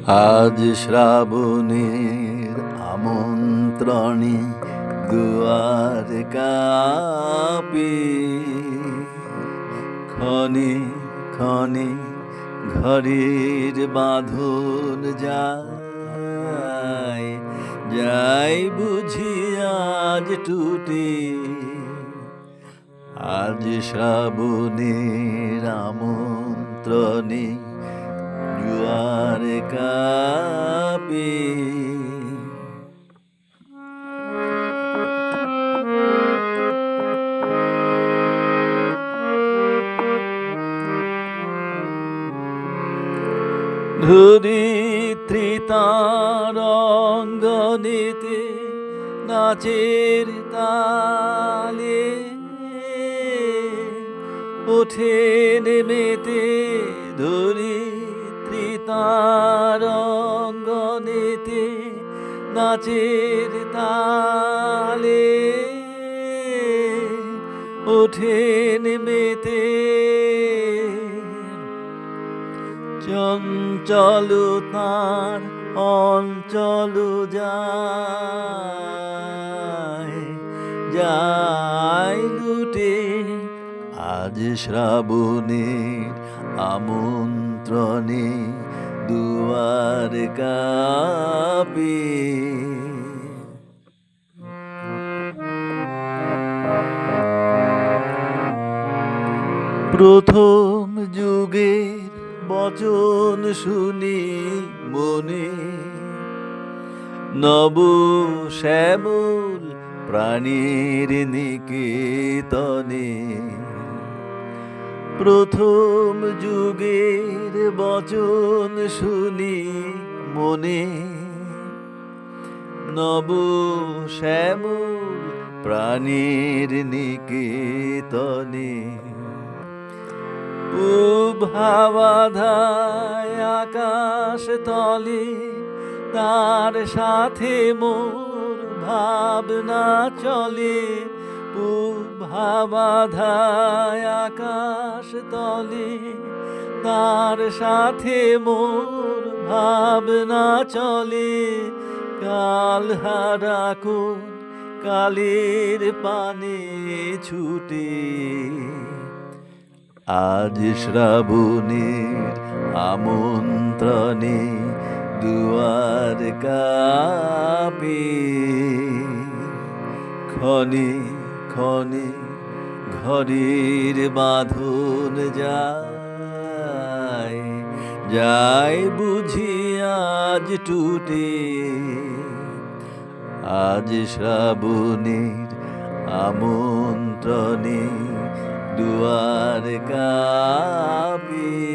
আজ শ্রাবণের আমন্ত্রণে দুয়ার কাঁপে, ক্ষণে ক্ষণে ঘরের বাঁধন যায় যায় বুঝি আজ টুটে। আজ শ্রাবণের আমন্ত্রণে দুয়ার কাঁপে। ধরিত্রী তার অঙ্গনেতে নাচের তালে ওঠে নেমেতে, ধরিত্রী তার অঙ্গনেতে নাচের তালে ওঠে নেমেতে। চঞ্চল তার অঞ্চল যায় যায় লুটে। আজ শ্রাবণের আমন্ত্রণে দুয়ার কাঁপে। প্রথম যুগের বচন শুনি মনে, নব শ্যামল প্রাণীর নিকেতনে। প্রথম যুগের বচন শুনি মনে, নব শ্যামল প্রাণীর নিকেতনে। হাওয়াধায় আকাশ তলে তার সাথে মোর ভাবনা চলে। হাওয়াধায় আকাশ তলে তার সাথে মোর ভাবনা চলে। কাল হারা কোন কালের পানে ছুটে। আজ শ্রাবণের আমন্ত্রণে দুয়ার কাঁপে। ক্ষণে ক্ষণে ঘরের বাঁধন যায় যায় বুঝি আজ টুটে। আজ শ্রাবণের আমন্ত্রণে দুয়ার কাঁপে।